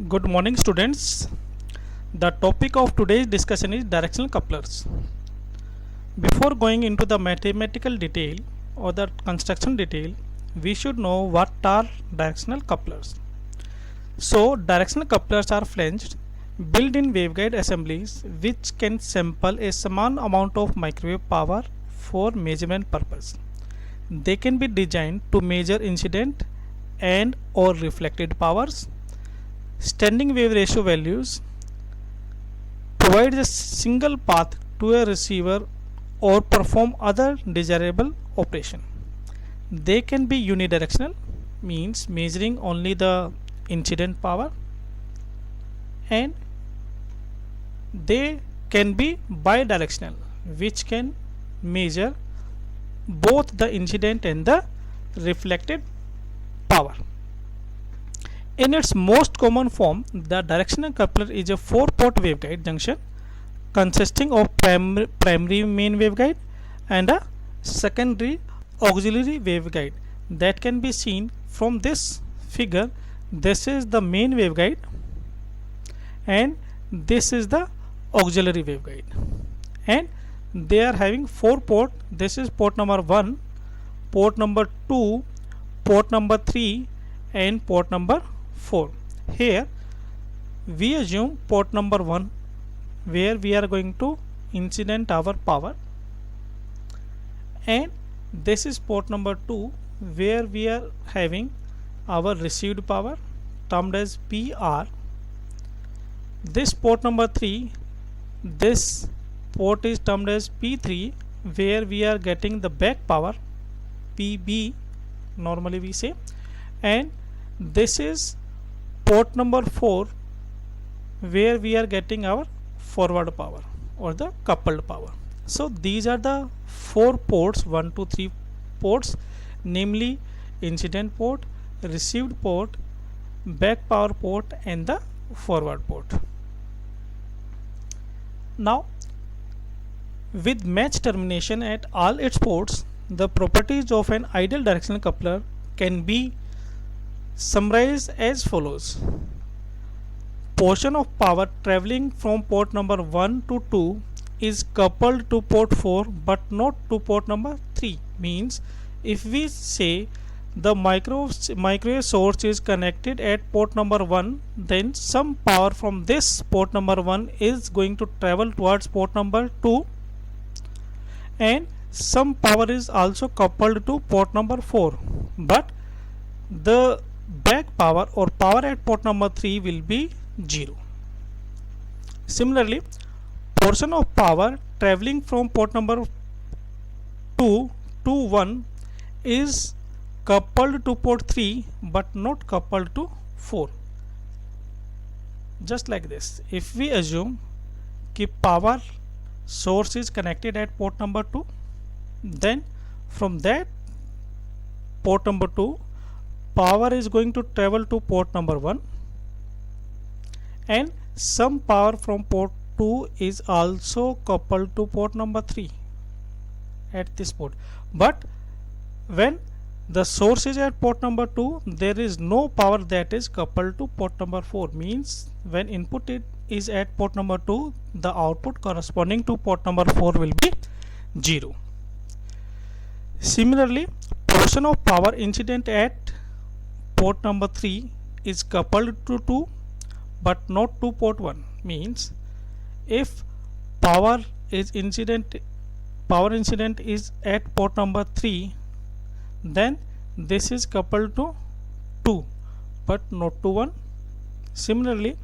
Good morning, students. The topic of today's discussion is directional couplers. Before going into the mathematical detail or the construction detail, we should know what are directional couplers. So, directional couplers are flanged built-in waveguide assemblies which can sample a small amount of microwave power for measurement purpose. They can be designed to measure incident and or reflected powers, standing wave ratio values, provides a single path to a receiver or perform other desirable operation. They can be unidirectional, means measuring only the incident power, and they can be bidirectional, which can measure both the incident and the reflected power. In its most common form, the directional coupler is a 4-port waveguide junction consisting of primary main waveguide and a secondary auxiliary waveguide that can be seen from this figure. This is the main waveguide and this is the auxiliary waveguide, and they are having 4 port. This is port number 1, port number 2, port number 3 and port number 4. Here we assume port number 1 where we are going to incident our power, and this is port number 2 where we are having our received power termed as PR. This port number 3, this port is termed as P3 where we are getting the back power PB normally we say, and this is port number 4 where we are getting our forward power or the coupled power. So these are the 4 ports, 1 2 3 ports, namely incident port, received port, back power port and the forward port. Now with match termination at all its ports, the properties of an ideal directional coupler can be summarized as follows. Portion of power traveling from port number 1 to 2 is coupled to port 4 but not to port number 3. Means if we say the microwave source is connected at port number 1, then some power from this port number 1 is going to travel towards port number 2, and some power is also coupled to port number 4, but the back power or power at port number 3 will be 0. Similarly, portion of power traveling from port number 2 to 1 is coupled to port 3 but not coupled to 4. Just like this, if we assume that power source is connected at port number 2, then from that port number 2 power is going to travel to port number 1, and some power from port 2 is also coupled to port number 3 at this port. But when the source is at port number 2, there is no power that is coupled to port number 4. Means when input is at port number 2, the output corresponding to port number 4 will be 0. Similarly, portion of power incident at port number 3 is coupled to 2 but not to port 1. Means if power incident is at port number 3, then this is coupled to 2 but not to 1. Similarly,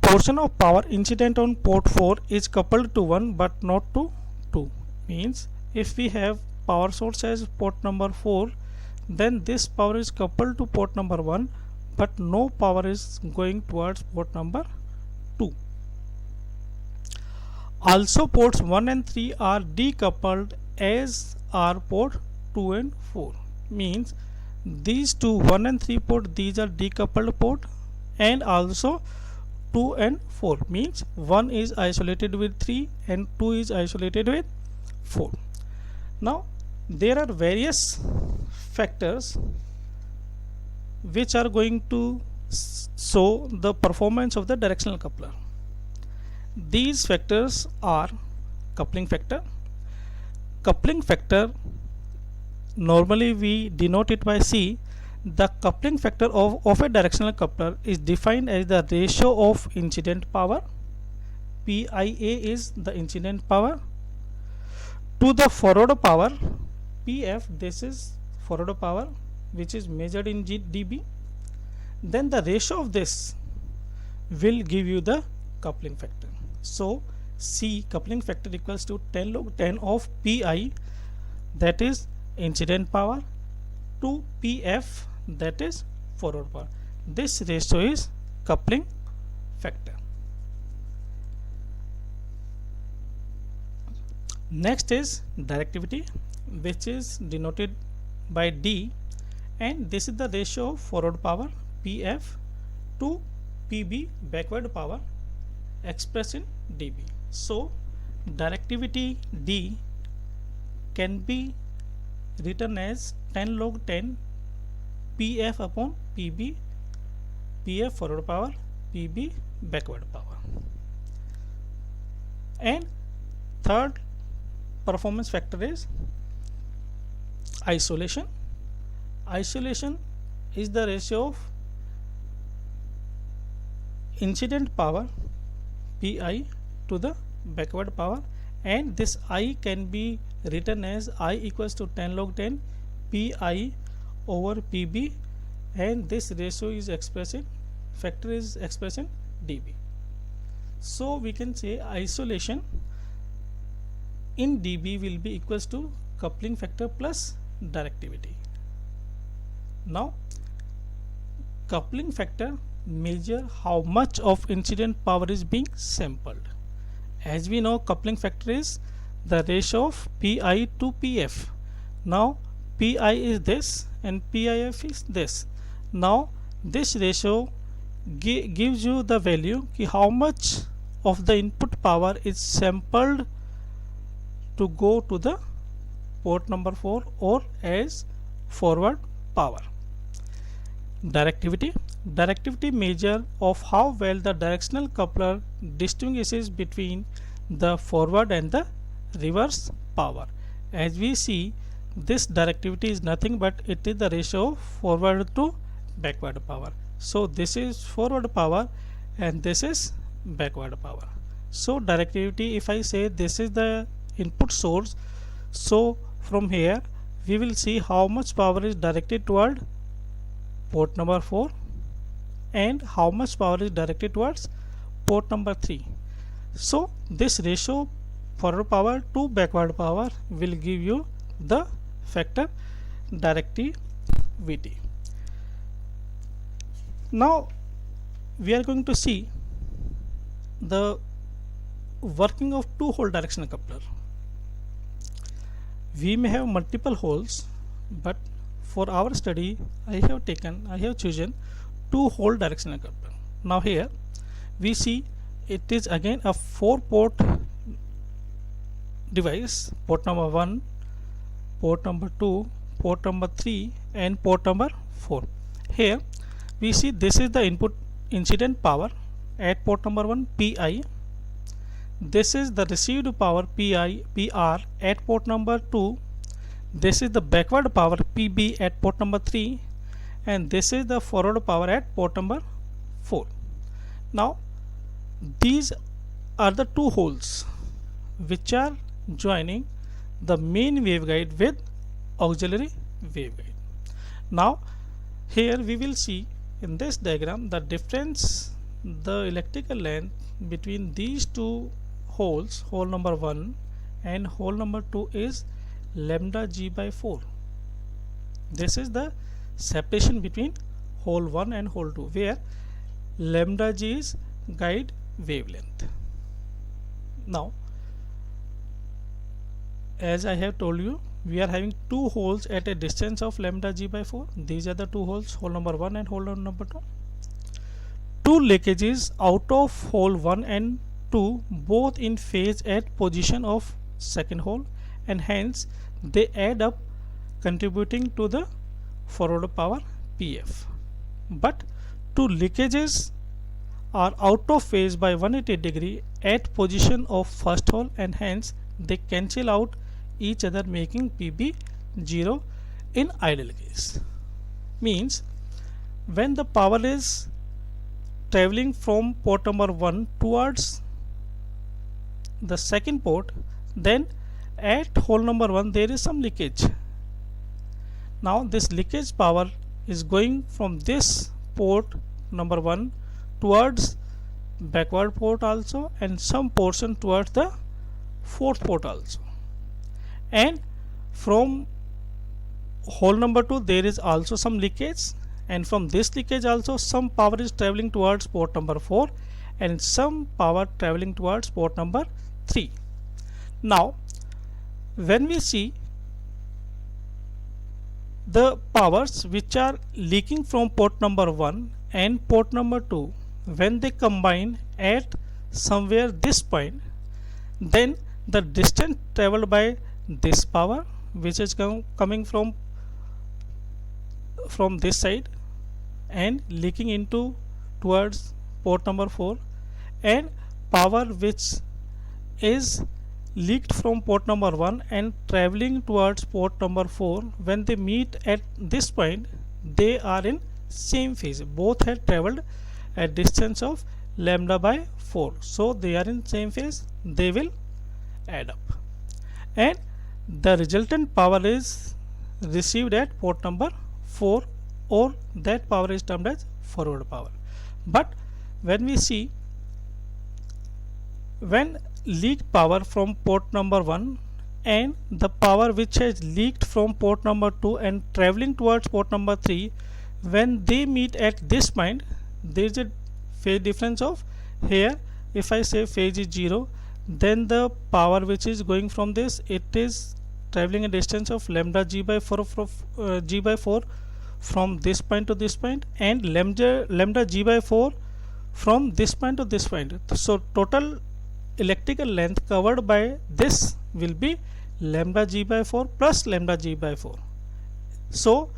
portion of power incident on port 4 is coupled to 1 but not to 2. Means if we have power source as port number 4, then this power is coupled to port number 1 but no power is going towards port number 2. Also ports 1 and 3 are decoupled as are port 2 and 4. Means these two 1 and 3 port, these are decoupled port, and also 2 and 4 means 1 is isolated with 3 and 2 is isolated with 4. Now there are various factors which are going to show the performance of the directional coupler. These factors are coupling factor. Coupling factor, normally we denote it by C. The coupling factor of a directional coupler is defined as the ratio of incident power, PIA is the incident power, to the forward power, PF, this is forward power which is measured in dB. Then the ratio of this will give you the coupling factor. So C, coupling factor, equals to 10 log 10 of Pi, that is incident power, to PF, that is forward power. This ratio is coupling factor. Next is directivity, which is denoted by D, and this is the ratio of forward power PF to PB, backward power, expressed in dB. So directivity D can be written as 10 log 10 PF upon PB, PF forward power, PB backward power. And third performance factor is isolation. Isolation is the ratio of incident power Pi to the backward power, and this I can be written as I equals to 10 log 10 Pi over PB, and this ratio is expressed in, factor is expressed in dB. So we can say isolation in dB will be equals to coupling factor plus directivity. Now coupling factor measure how much of incident power is being sampled. As we know, coupling factor is the ratio of Pi to PF. Now Pi is this and PIF is this. Now this ratio gives you the value ki how much of the input power is sampled to go to the port number 4 or as forward power. Directivity measure of how well the directional coupler distinguishes between the forward and the reverse power. As we see, this directivity is nothing but it is the ratio of forward to backward power. So this is forward power and this is backward power. So directivity, if I say this is the input source, so from here we will see how much power is directed toward port number 4 and how much power is directed towards port number 3. So this ratio forward power to backward power will give you the factor directivity. Now we are going to see the working of two-hole directional coupler. We may have multiple holes, but for our study I have chosen two-hole directional coupler. Now here we see it is again a 4-port device, port number 1, port number 2, port number 3 and port number 4. Here we see this is the input incident power at port number 1 Pi. This is the received power PR at port number 2. This is the backward power PB at port number 3, and this is the forward power at port number 4. Now these are the two holes which are joining the main waveguide with auxiliary waveguide. Now here we will see in this diagram the difference, the electrical length between these two holes, hole number 1 and hole number 2 is lambda g by 4. This is the separation between hole 1 and hole 2, where lambda g is guide wavelength. Now as I have told you, we are having two holes at a distance of lambda g by 4. These are the two holes, hole number 1 and hole number 2. Two leakages out of hole 1 and 2, both in phase at position of second hole, and hence they add up contributing to the forward power PF. but two leakages are out of phase by 180 degree at position of first hole, and hence they cancel out each other, making PB 0 in ideal case. Means when the power is traveling from port number 1 towards the second port, then at hole number 1 there is some leakage. Now this leakage power is going from this port number 1 towards backward port also, and some portion towards the fourth port also, and from hole number 2 there is also some leakage, and from this leakage also some power is traveling towards port number 4 and some power traveling towards port number 3. Now when we see the powers which are leaking from port number 1 and port number 2, when they combine at somewhere this point, then the distance traveled by this power which is coming from this side and leaking into towards port number 4, and power which is leaked from port number 1 and traveling towards port number 4, when they meet at this point they are in same phase. Both have traveled at distance of lambda by 4, so they are in same phase, they will add up, and the resultant power is received at port number 4, or that power is termed as forward power. But when we see, when leaked power from port number 1 and the power which has leaked from port number 2 and traveling towards port number 3, when they meet at this point, there is a phase difference of, here if I say phase is 0, then the power which is going from this, it is traveling a distance of lambda g by 4 from this point to this point, and lambda g by 4 from this point to this point. So total electrical length covered by this will be lambda g by 4 plus lambda g by 4. So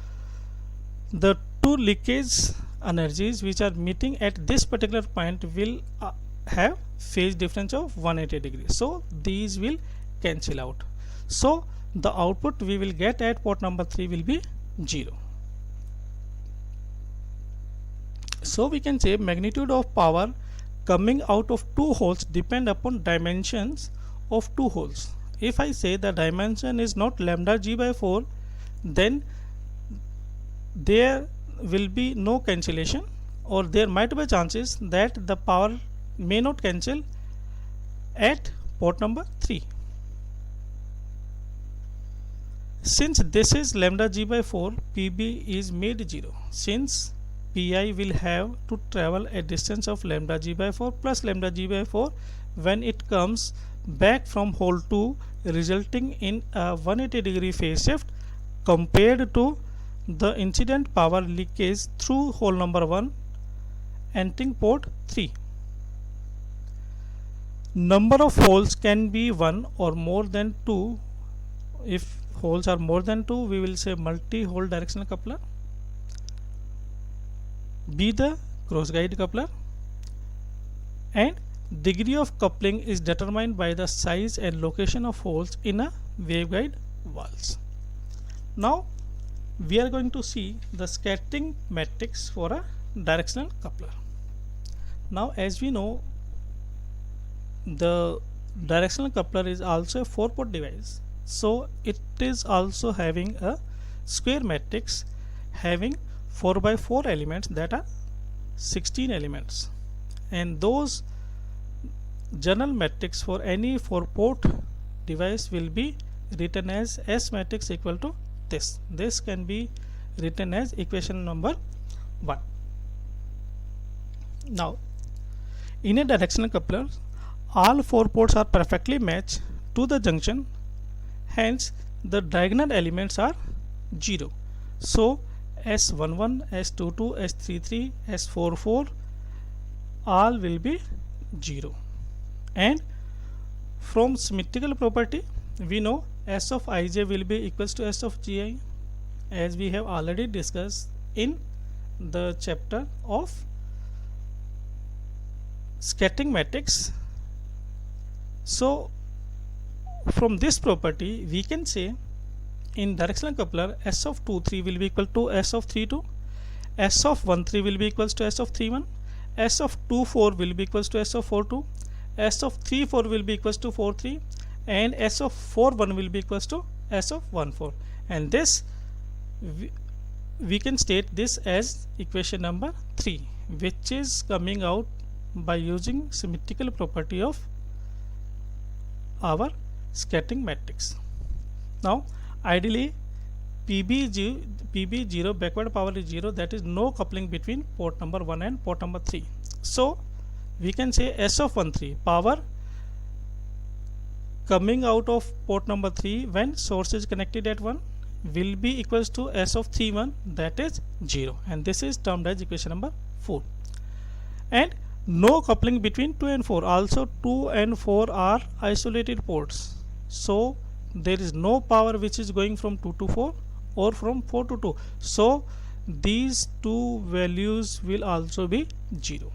the two leakage energies which are meeting at this particular point will have phase difference of 180 degrees, so these will cancel out. So the output we will get at port number 3 will be 0. So we can say magnitude of power coming out of two holes depend upon dimensions of two holes. If I say the dimension is not lambda g by 4, then there will be no cancellation, or there might be chances that the power may not cancel at port number 3. Since this is lambda g by 4, PB is made 0, since Pi will have to travel a distance of lambda g by 4 plus lambda g by 4 when it comes back from hole 2, resulting in a 180 degree phase shift compared to the incident power leakage through hole number 1 entering port 3. Number of holes can be 1 or more than 2. If holes are more than 2, we will say multi-hole directional coupler. Be the cross guide coupler, and degree of coupling is determined by the size and location of holes in a waveguide walls. Now we are going to see the scattering matrix for a directional coupler. Now as we know, the directional coupler is also a 4-port device, so it is also having a square matrix having 4 by 4 elements, that are 16 elements, and those general matrix for any 4-port device will be written as S matrix equal to this. This can be written as equation number 1. Now in a directional coupler, all 4 ports are perfectly matched to the junction, hence the diagonal elements are 0. So S11, S22, S33, S44 all will be 0. And from symmetrical property we know S of ij will be equals to S of gi, as we have already discussed in the chapter of scattering matrix. So from this property we can say in directional coupler S of 2 3 will be equal to S of 3 2, S of 1 3 will be equals to S of 3 1, S of 2 4 will be equals to S of 4 2, S of 3 4 will be equals to 4 3, and S of 4 1 will be equals to S of 1 4. And this we can state this as equation number 3, which is coming out by using symmetrical property of our scattering matrix. Now ideally PB0 backward power is 0, that is no coupling between port number 1 and port number 3. So we can say S of 1 3 power coming out of port number 3 when source is connected at 1 will be equals to S of 3 1, that is 0, and this is termed as equation number 4. And no coupling between 2 and 4, also 2 and 4 are isolated ports, so there is no power which is going from 2 to 4 or from 4 to 2, so these two values will also be 0.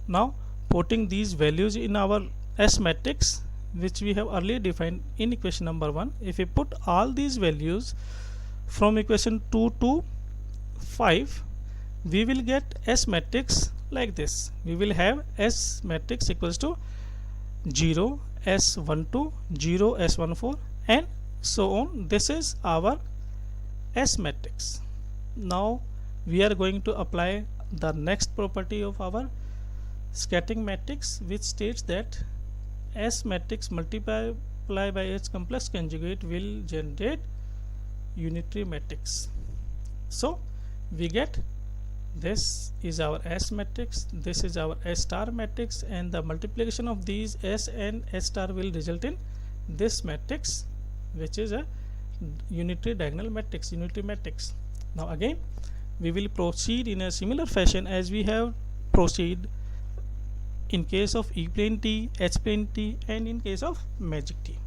Now putting these values in our S matrix, which we have earlier defined in equation number 1, if we put all these values from equation 2 to 5, we will get S matrix like this. We will have S matrix equals to 0 S12, 0 S14, and so on. This is our S matrix. Now we are going to apply the next property of our scattering matrix, which states that S matrix multiply by its complex conjugate will generate unitary matrix. So we get this is our S matrix, this is our S star matrix, and the multiplication of these S and S star will result in this matrix, which is a unitary diagonal matrix, unitary matrix. Now again we will proceed in a similar fashion as we have proceed in case of E plane T, H plane T, and in case of magic T.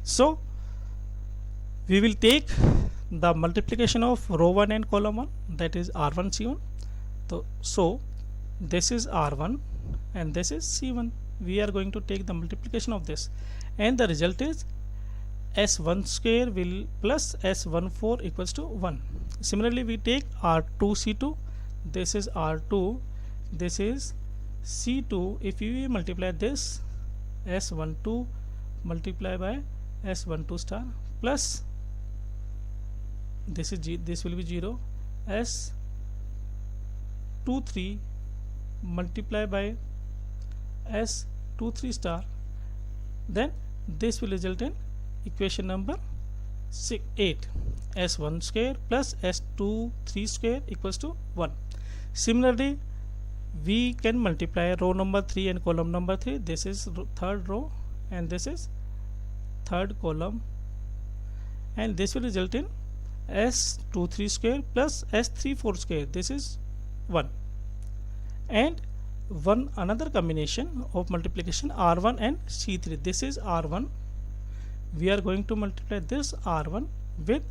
So we will take the multiplication of row 1 and column 1, that is R1 C1. So this is R1 and this is C1. We are going to take the multiplication of this, and the result is S1 square will plus S14 equals to 1. Similarly we take R2 C2, this is R2, this is C2. If you multiply this, S12 multiply by S12 star plus this is this will be 0, S23 multiply by S23 star, then this will result in equation number 8, S1 square plus S23 square equals to 1. Similarly we can multiply row number 3 and column number 3. This is third row and this is third column, and this will result in S23 square plus S34 square, this is 1. And one another combination of multiplication R1 and C3, this is R1. We are going to multiply this R1 with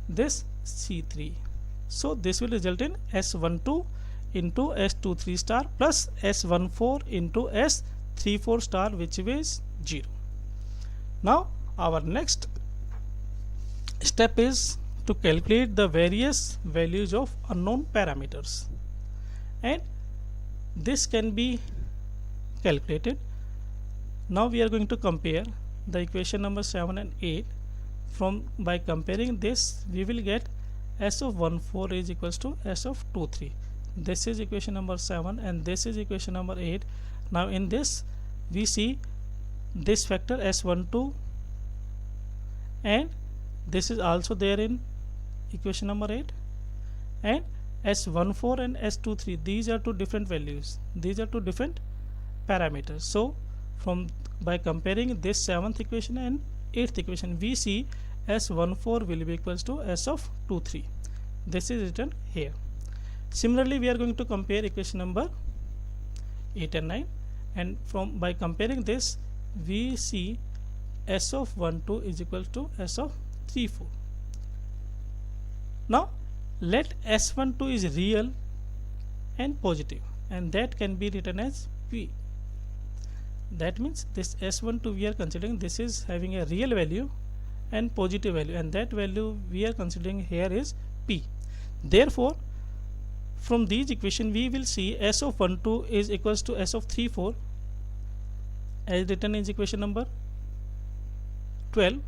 this C3, so this will result in S12 into S23 star plus S14 into S34 star, which is 0. Now our next step is to calculate the various values of unknown parameters, and this can be calculated. Now we are going to compare the equation number 7 and 8. By comparing this, we will get S of 1 4 is equals to S of 2 3. This is equation number 7 and this is equation number 8. Now in this we see this factor S12, and this is also there in equation number 8, and S14 and S23, these are two different values, these are two different parameters. So by comparing this 7th equation and 8th equation, we see S14 will be equals to S of 2 3. This is written here. Similarly we are going to compare equation number 8 and 9, and by comparing this we see S of 1 2 is equal to S of 3 4. Now let S12 is real and positive, and that can be written as P. That means this S12 we are considering this is having a real value and positive value, and that value we are considering here is P. Therefore, from these equation we will see S of 1 2 is equals to S of 3 4 as written in equation number 12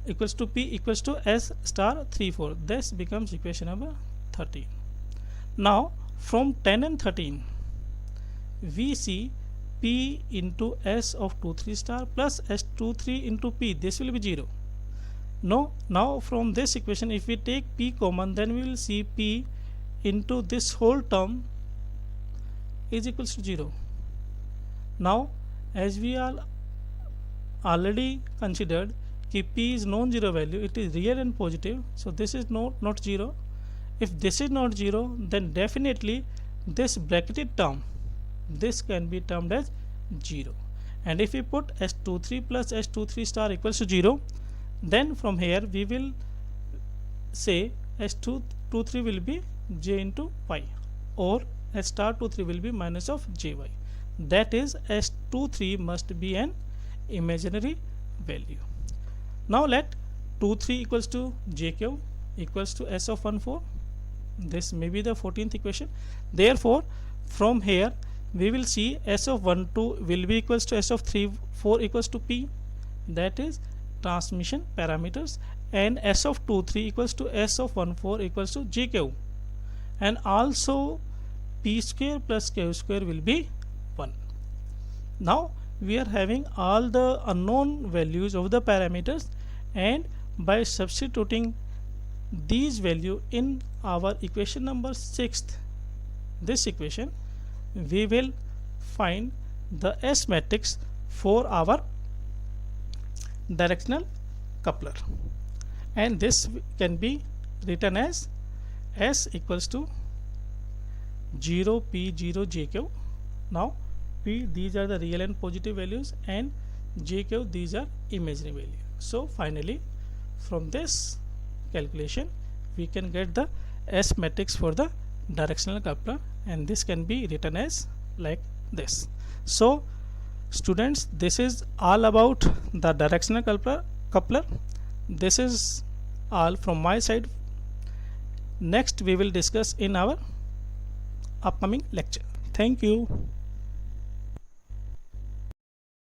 equals to P equals to S star 3 4. This becomes equation number 13. Now from 10 and 13 we see P into S of 2 3 star plus S 2 3 into P. This will be 0. No, now from this equation if we take P common, then we will see P into this whole term is equals to 0. Now as we are already considered कि P is non-zero value, it is real and positive, so this is not 0. If this is not 0, then definitely this bracketed term, this can be termed as 0. And if we put S23 plus S23 star equals to 0, then from here we will say S223 will be J into Y, or S star 23 will be minus of JY. That is S23 must be an imaginary value. Now let 23 equals to JQ equals to S of 14. This may be the 14th equation. Therefore from here we will see S of 12 will be equals to S of 3 4 equals to P, that is transmission parameters, and S of 23 equals to S of 14 equals to JQ, and also P square plus Q square will be 1. Now we are having all the unknown values of the parameters, and by substituting these value in our equation number 6th, this equation, we will find the S matrix for our directional coupler, and this can be written as S equals to 0 P 0 JQ. Now P, these are the real and positive values, and JQ, these are imaginary values. So finally from this calculation we can get the S matrix for the directional coupler, and this can be written as like this. So students, this is all about the directional coupler. This is all from my side. Next we will discuss in our upcoming lecture. Thank you.